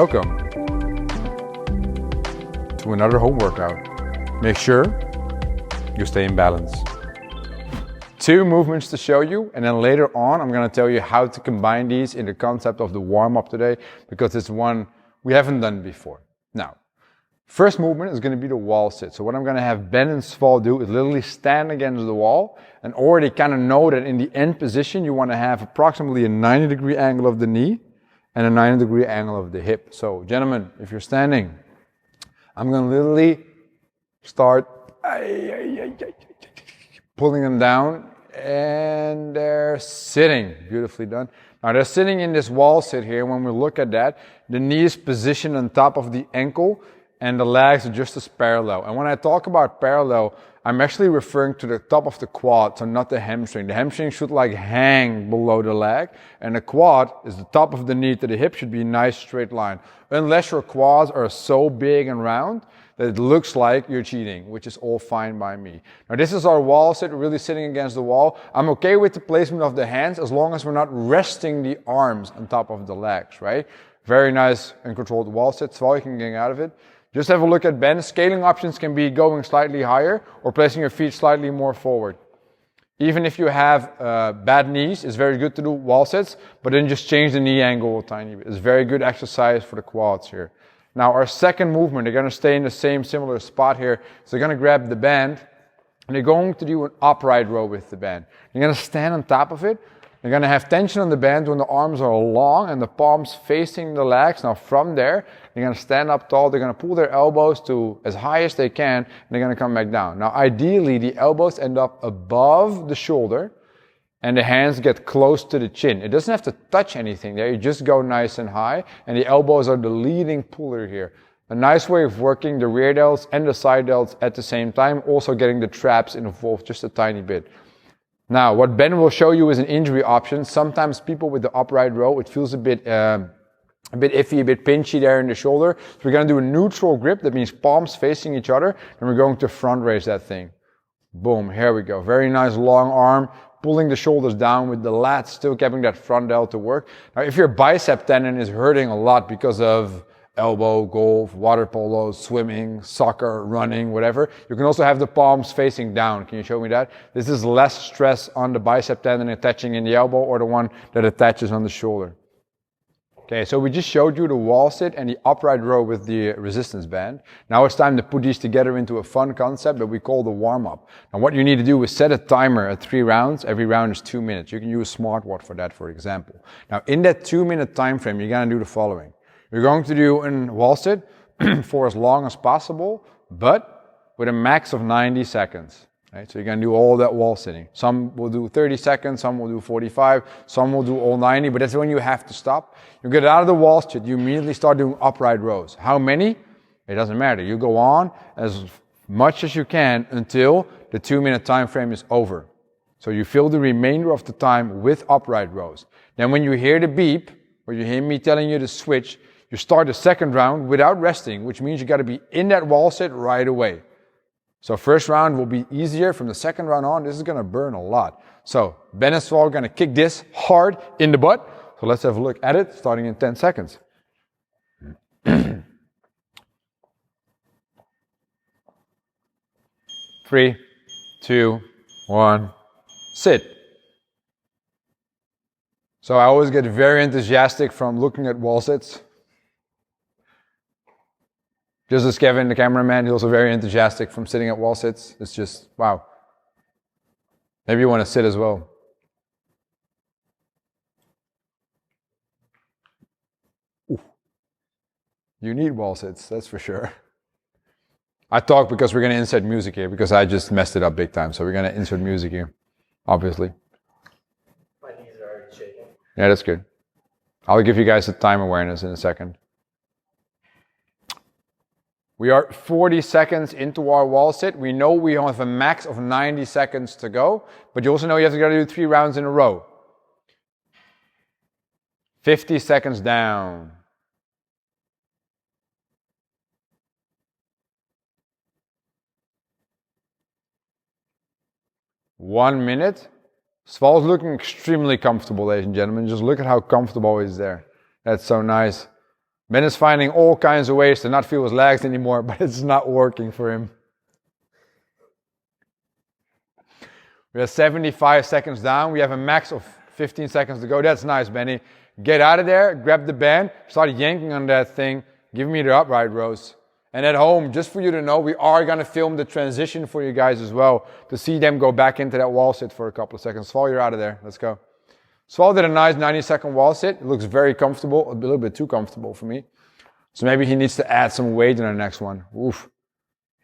Welcome to another home workout. Make sure you stay in balance. 2 movements to show you, and then later on I'm going to tell you how to combine these in the concept of the warm-up today, because it's one we haven't done before. Now, first movement is going to be the wall sit. So what I'm going to have Ben and Sval do is literally stand against the wall and already kind of know that in the end position you want to have approximately a 90-degree angle of the knee and a 90-degree angle of the hip. So gentlemen, if you're standing, I'm going to literally start pulling them down, and they're sitting. Beautifully done. Now they're sitting in this wall sit here. When we look at that, the knee is positioned on top of the ankle and the legs are just as parallel. And when I talk about parallel, I'm actually referring to the top of the quad, so not the hamstring. The hamstring should like hang below the leg, and the quad is the top of the knee to the hip, should be a nice straight line. Unless your quads are so big and round that it looks like you're cheating, which is all fine by me. Now this is our wall sit, really sitting against the wall. I'm okay with the placement of the hands as long as we're not resting the arms on top of the legs, right? Very nice and controlled wall sit, so you can get out of it. Just have a look at Ben. Scaling options can be going slightly higher or placing your feet slightly more forward. Even if you have bad knees, it's very good to do wall sits, but then just change the knee angle a tiny bit. It's very good exercise for the quads here. Now our second movement, they're going to stay in the same similar spot here. So they're going to grab the band and they're going to do an upright row with the band. You're going to stand on top of it. You're going to have tension on the band when the arms are long and the palms facing the legs. Now from there, they're going to stand up tall. They're going to pull their elbows to as high as they can, and they're going to come back down. Now ideally, the elbows end up above the shoulder and the hands get close to the chin. It doesn't have to touch anything there. You just go nice and high, and the elbows are the leading puller here. A nice way of working the rear delts and the side delts at the same time, also getting the traps involved just a tiny bit. Now, what Ben will show you is an injury option. Sometimes people with the upright row, it feels a bit iffy, a bit pinchy there in the shoulder. So we're going to do a neutral grip. That means palms facing each other. And we're going to front raise that thing. Boom, here we go. Very nice long arm, pulling the shoulders down with the lats, still keeping that front delt to work. Now, if your bicep tendon is hurting a lot because of elbow, golf, water polo, swimming, soccer, running, whatever, you can also have the palms facing down. Can you show me that? This is less stress on the bicep tendon attaching in the elbow or the one that attaches on the shoulder. Okay, so we just showed you the wall sit and the upright row with the resistance band. Now it's time to put these together into a fun concept that we call the warm-up. Now what you need to do is set a timer at 3 rounds. Every round is 2 minutes. You can use a smartwatch for that, for example. Now in that 2-minute time frame, you're going to do the following. You're going to do a wall sit for as long as possible, but with a max of 90 seconds. Right? So you're going to do all that wall sitting. Some will do 30 seconds, some will do 45, some will do all 90, but that's when you have to stop. You get out of the wall sit, you immediately start doing upright rows. How many? It doesn't matter. You go on as much as you can until the 2-minute time frame is over. So you fill the remainder of the time with upright rows. Then when you hear the beep, or you hear me telling you to switch, you start the second round without resting, which means you got to be in that wall sit right away. So first round will be easier. From the second round on, this is going to burn a lot. So Ben and Sval are going to kick this hard in the butt. So let's have a look at it, starting in 10 seconds. 3, 2, 1, sit. So I always get very enthusiastic from looking at wall sits. Just as Kevin, the cameraman, he's also very enthusiastic from sitting at wall sits. It's just, wow. Maybe you want to sit as well. Ooh. You need wall sits, that's for sure. I talk because we're going to insert music here, because I just messed it up big time. So we're going to insert music here, obviously. My knees are already shaking. Yeah, that's good. I'll give you guys a time awareness in a second. We are 40 seconds into our wall sit. We know we have a max of 90 seconds to go, but you also know you have to do 3 rounds in a row. 50 seconds down. One minute. Sval's looking extremely comfortable, ladies and gentlemen. Just look at how comfortable he is there. That's so nice. Ben is finding all kinds of ways to not feel his legs anymore, but it's not working for him. We have 75 seconds down. We have a max of 15 seconds to go. That's nice, Benny. Get out of there, grab the band, start yanking on that thing. Give me the upright rows. And at home, just for you to know, we are going to film the transition for you guys as well, to see them go back into that wall sit for a couple of seconds. Swal, you're out of there. Let's go. Swal did a nice 90-second wall sit. It looks very comfortable, a little bit too comfortable for me. So maybe he needs to add some weight in the next one. Oof.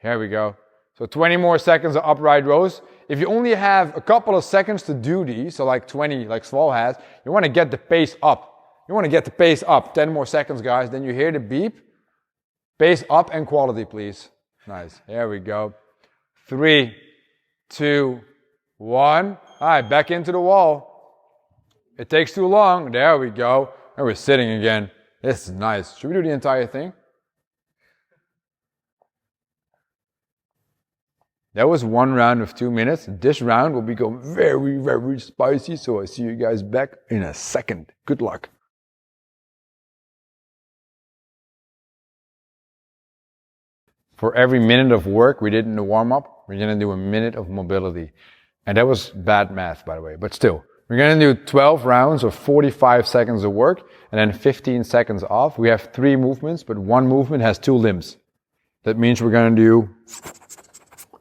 Here we go. So 20 more seconds of upright rows. If you only have a couple of seconds to do these, so like 20, like Swal has, you want to get the pace up. You want to get the pace up. 10 more seconds, guys. Then you hear the beep. Pace up and quality, please. Nice. Here we go. 3, 2, 1. All right, back into the wall. It takes too long. There we go. And we're sitting again. This is nice. Should we do the entire thing? That was one round of 2 minutes. This round will become very, very spicy. So I'll see you guys back in a second. Good luck. For every minute of work we did in the warm-up, we're going to do a minute of mobility. And that was bad math, by the way, but still. We're going to do 12 rounds of 45 seconds of work and then 15 seconds off. We have 3 movements, but one movement has 2 limbs. That means we're going to do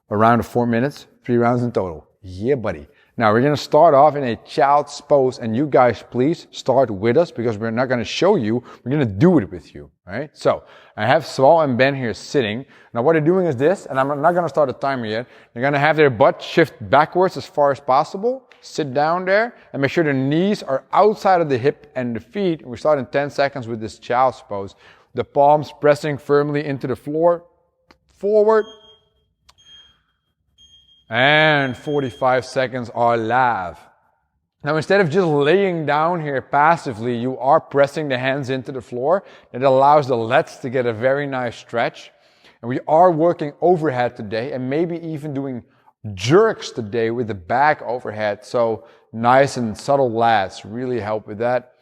a round of 4 minutes, 3 rounds in total. Yeah, buddy. Now we're going to start off in a child's pose, and you guys please start with us because we're not going to show you, we're going to do it with you, right? So I have Swal and Ben here sitting. Now what they're doing is this, and I'm not going to start a timer yet. They're going to have their butt shift backwards as far as possible, sit down there, and make sure the knees are outside of the hip and the feet. We start in 10 seconds with this child's pose. The palms pressing firmly into the floor, forward, and 45 seconds are live. Now instead of just laying down here passively, you are pressing the hands into the floor. It allows the lats to get a very nice stretch. And we are working overhead today and maybe even doing jerks today with the back overhead. So nice and subtle lats really help with that.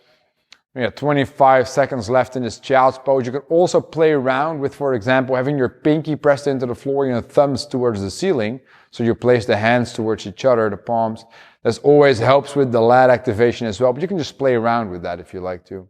We have 25 seconds left in this child's pose. You can also play around with, for example, having your pinky pressed into the floor and your thumbs towards the ceiling. So you place the hands towards each other, the palms. This always helps with the lat activation as well, but you can just play around with that if you like to.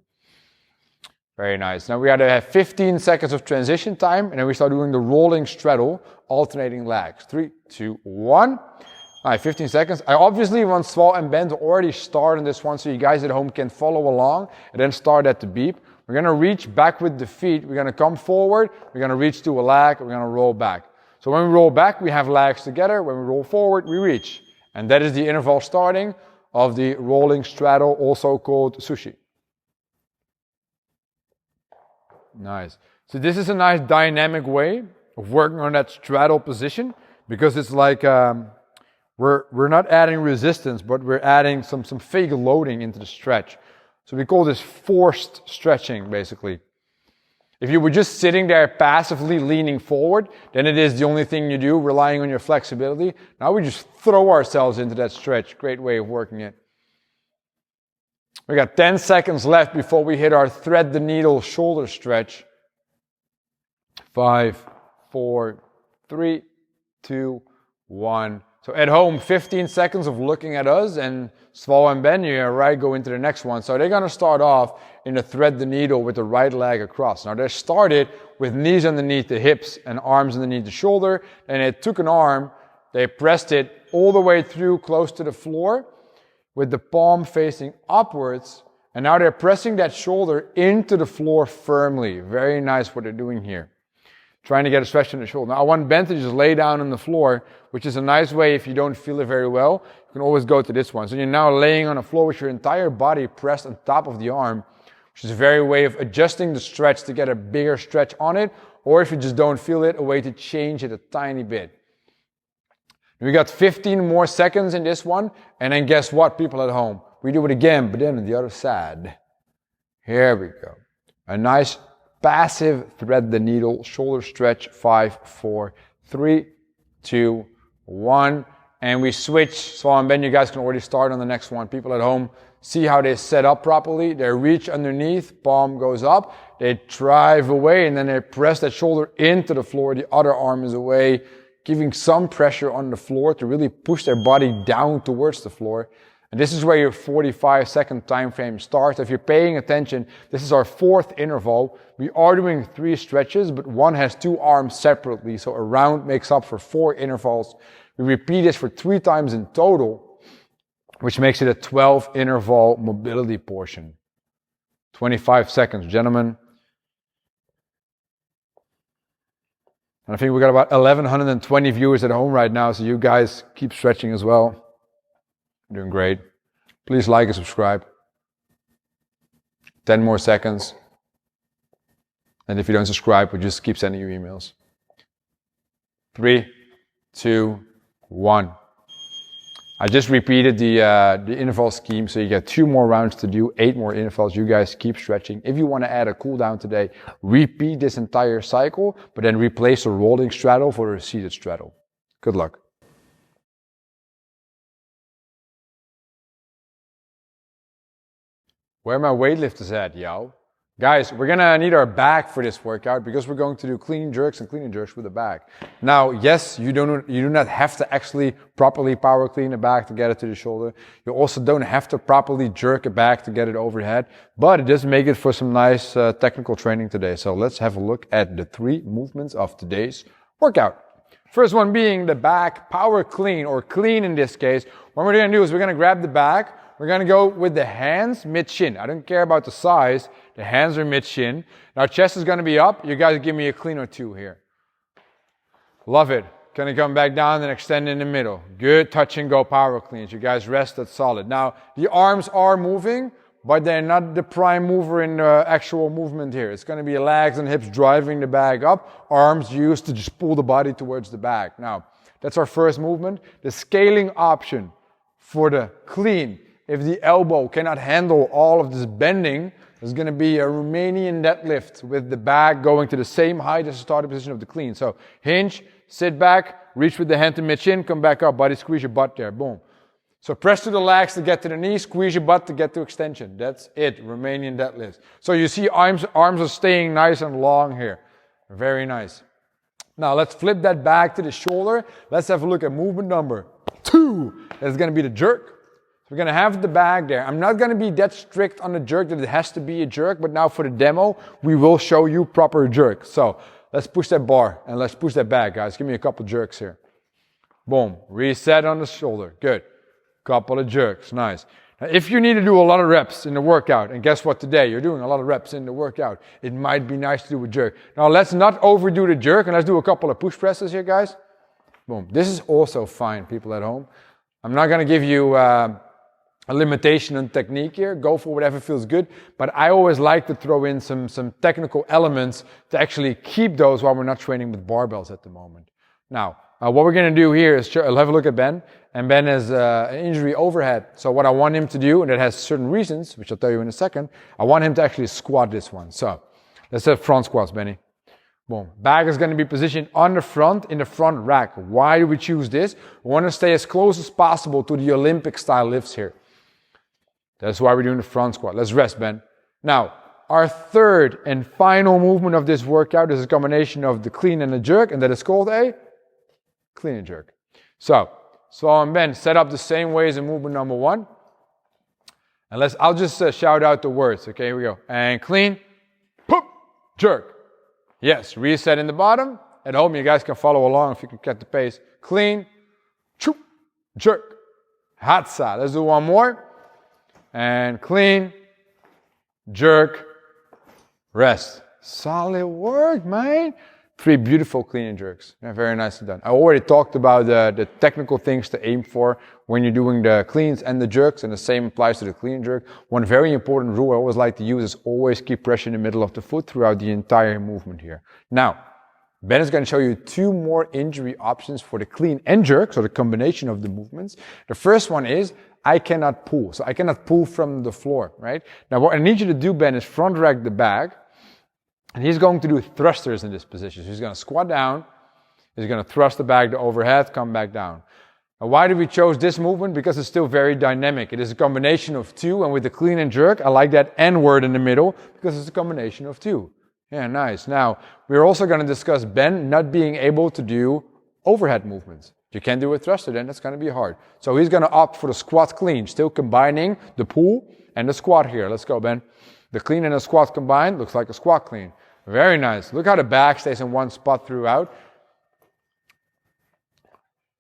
Very nice. Now we got to have 15 seconds of transition time, and then we start doing the rolling straddle, alternating legs. 3, 2, 1. All right, 15 seconds. I obviously want Swal and Ben to already start on this one so you guys at home can follow along and then start at the beep. We're going to reach back with the feet. We're going to come forward. We're going to reach to a leg. We're going to roll back. So when we roll back, we have legs together. When we roll forward, we reach. And that is the interval starting of the rolling straddle, also called sushi. Nice. So this is a nice dynamic way of working on that straddle position because it's like... We're not adding resistance, but we're adding some fake loading into the stretch. So we call this forced stretching, basically. If you were just sitting there passively leaning forward, then it is the only thing you do, relying on your flexibility. Now we just throw ourselves into that stretch. Great way of working it. We got 10 seconds left before we hit our thread the needle shoulder stretch. 5, 4, 3, 2, 1. So at home, 15 seconds of looking at us, and Swal and Ben here, right, go into the next one. So they're going to start off in the thread the needle with the right leg across. Now they started with knees underneath the hips and arms underneath the shoulder, and they took an arm, they pressed it all the way through close to the floor with the palm facing upwards, and now they're pressing that shoulder into the floor firmly. Very nice what they're doing here. Trying to get a stretch in the shoulder. Now I want Ben to just lay down on the floor, which is a nice way if you don't feel it very well. You can always go to this one. So you're now laying on the floor with your entire body pressed on top of the arm, which is a very way of adjusting the stretch to get a bigger stretch on it, or if you just don't feel it, a way to change it a tiny bit. We got 15 more seconds in this one, and then guess what, people at home? We do it again, but then on the other side. Here we go. A nice passive thread the needle shoulder stretch. 5, 4, 3, 2, 1. And we switch. So and Ben, you guys can already start on the next one. People at home, see how they set up properly. They reach underneath, palm goes up. they drive away, and then they press that shoulder into the floor. The other arm is away, giving some pressure on the floor to really push their body down towards the floor. And this is where your 45-second time frame starts. If you're paying attention, this is our fourth interval. We are doing 3 stretches, but one has 2 arms separately. So a round makes up for 4 intervals. We repeat this for 3 times in total, which makes it a 12 interval mobility portion. 25 seconds, gentlemen. And I think we got about 1,120 viewers at home right now, so you guys keep stretching as well. You're doing great. Please like and subscribe. 10 more seconds. And if you don't subscribe, we just keep sending you emails. 3, 2, 1. I just repeated the interval scheme, so you get 2 more rounds to do, 8 more intervals. You guys keep stretching. If you want to add a cool down today, repeat this entire cycle, but then replace the rolling straddle for a seated straddle. Good luck. Where my weightlifters at, yo? Guys, we're gonna need our back for this workout because we're going to do clean jerks and clean and jerks with the back. Now, yes, you do not have to actually properly power clean the back to get it to the shoulder. You also don't have to properly jerk it back to get it overhead, but it does make it for some nice technical training today. So let's have a look at the 3 movements of today's workout. First one being the back power clean, or clean in this case. What we're gonna do is we're gonna grab the back. We're going to go with the hands mid-shin. I don't care about the size. The hands are mid-shin. Now chest is going to be up. You guys give me a clean or 2 here. Love it. Going to come back down and extend in the middle. Good touch and go power cleans. You guys rest, that's solid. Now the arms are moving, but they're not the prime mover in the actual movement here. It's going to be legs and hips driving the bag up. Arms used to just pull the body towards the back. Now that's our first movement. The scaling option for the clean, if the elbow cannot handle all of this bending, there's going to be a Romanian deadlift with the bag going to the same height as the starting position of the clean. So hinge, sit back, reach with the hand to mid-shin, come back up, body squeeze your butt there, boom. So press to the legs to get to the knee, squeeze your butt to get to extension. That's it, Romanian deadlift. So you see arms are staying nice and long here. Very nice. Now let's flip that back to the shoulder. Let's have a look at movement number 2. That's going to be the jerk. So we're going to have the bag there. I'm not going to be that strict on the jerk that it has to be a jerk, but now for the demo, we will show you proper jerk. So let's push that bar and let's push that back, guys. Give me a couple jerks here. Boom. Reset on the shoulder. Good. Couple of jerks. Nice. Now, if you need to do a lot of reps in the workout, and guess what today? You're doing a lot of reps in the workout. It might be nice to do a jerk. Now let's not overdo the jerk and let's do a couple of push presses here, guys. Boom. This is also fine, people at home. I'm not going to give you a limitation on technique here. Go for whatever feels good. But I always like to throw in some technical elements to actually keep those while we're not training with barbells at the moment. Now, what we're going to do here is I'll have a look at Ben. And Ben has an injury overhead. So what I want him to do, and it has certain reasons, which I'll tell you in a second, I want him to actually squat this one. So let's have front squats, Benny. Boom. Bag is going to be positioned on the front, in the front rack. Why do we choose this? We want to stay as close as possible to the Olympic style lifts here. That's why we're doing the front squat. Let's rest, Ben. Now, our third and final movement of this workout is a combination of the clean and the jerk, and that is called a clean and jerk. So and Ben, set up the same way as in movement number 1. And I'll just shout out the words. Okay, here we go. And clean, poop, jerk. Yes, reset in the bottom. At home, you guys can follow along if you can get the pace. Clean, choop, jerk. Hatsa. Let's do one more. And clean, jerk, rest. Solid work, man. 3 beautiful clean and jerks. Yeah, very nicely done. I already talked about the technical things to aim for when you're doing the cleans and the jerks, and the same applies to the clean and jerk. One very important rule I always like to use is always keep pressure in the middle of the foot throughout the entire movement here. Now, Ben is going to show you 2 more injury options for the clean and jerk, so the combination of the movements. The first one is I cannot pull. So I cannot pull from the floor, right? Now what I need you to do, Ben, is front rack the bag. And he's going to do thrusters in this position. So he's going to squat down. He's going to thrust the bag to overhead, come back down. Now, why did we choose this movement? Because it's still very dynamic. It is a combination of two, and with the clean and jerk, I like that N word in the middle because it's a combination of two. Yeah, nice. Now, we're also going to discuss Ben not being able to do overhead movements. If you can't do a thruster, then that's going to be hard. So he's going to opt for the squat clean, still combining the pull and the squat here. Let's go, Ben. The clean and the squat combined looks like a squat clean. Very nice. Look how the back stays in one spot throughout.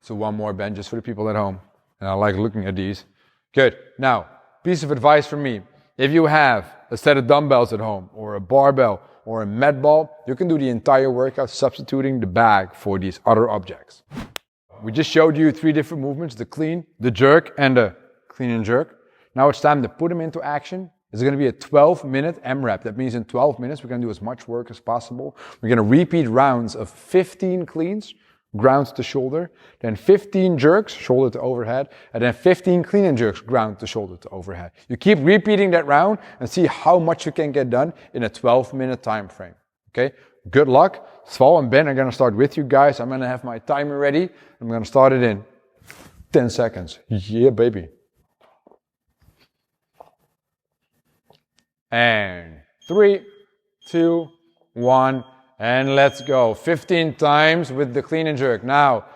So one more, Ben, just for the people at home. And I like looking at these. Good. Now, piece of advice from me. If you have a set of dumbbells at home, or a barbell, or a med ball, you can do the entire workout substituting the bag for these other objects. We just showed you 3 different movements, the clean, the jerk, and the clean and jerk. Now it's time to put them into action. It's going to be a 12-minute AMRAP. That means in 12 minutes, we're going to do as much work as possible. We're going to repeat rounds of 15 cleans, ground to shoulder, then 15 jerks, shoulder to overhead, and then 15 clean and jerks, ground to shoulder to overhead. You keep repeating that round and see how much you can get done in a 12-minute time frame. Okay? Good luck. Sval and Ben are going to start with you guys. I'm going to have my timer ready. I'm going to start it in 10 seconds. Yeah, baby. And 3, 2, 1, and let's go. 15 times with the clean and jerk. Now,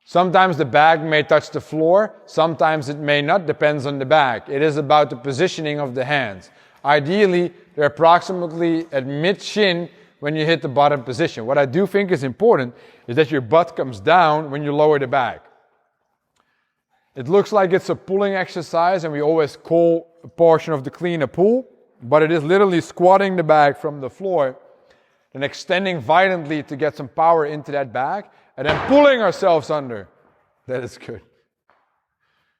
sometimes the bag may touch the floor, sometimes it may not, depends on the bag. It is about the positioning of the hands. Ideally, they're approximately at mid-shin when you hit the bottom position. What I do think is important is that your butt comes down when you lower the bag. It looks like it's a pulling exercise, and we always call a portion of the clean a pull, but it is literally squatting the bag from the floor and extending violently to get some power into that bag, and then pulling ourselves under. That is good.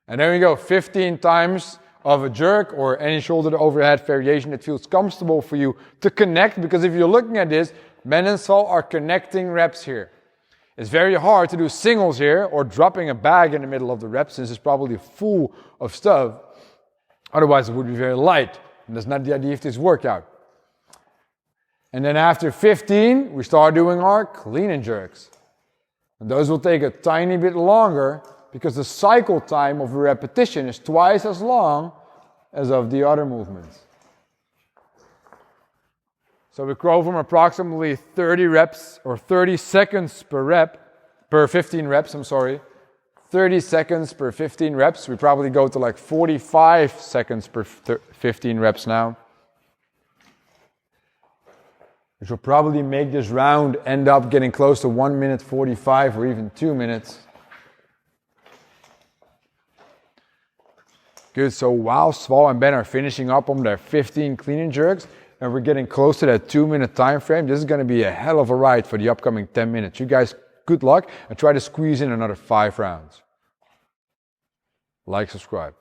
And then we go 15 times of a jerk or any shoulder to overhead variation that feels comfortable for you to connect, because if you're looking at this, Ben and Sval are connecting reps here. It's very hard to do singles here or dropping a bag in the middle of the reps since it's probably full of stuff. Otherwise, it would be very light. And that's not the idea of this workout. And then after 15, we start doing our clean and jerks. And those will take a tiny bit longer because the cycle time of a repetition is twice as long as of the other movements. So we grow from approximately 30 reps or 30 seconds per 15 reps, 30 seconds per 15 reps. We probably go to like 45 seconds per 15 reps now. Which will probably make this round end up getting close to 1 minute 45 or even 2 minutes. Good, so while Sval and Ben are finishing up on their 15 clean and jerks, and we're getting close to that 2-minute time frame, this is going to be a hell of a ride for the upcoming 10 minutes. You guys, good luck, and try to squeeze in another 5 rounds. Like, subscribe.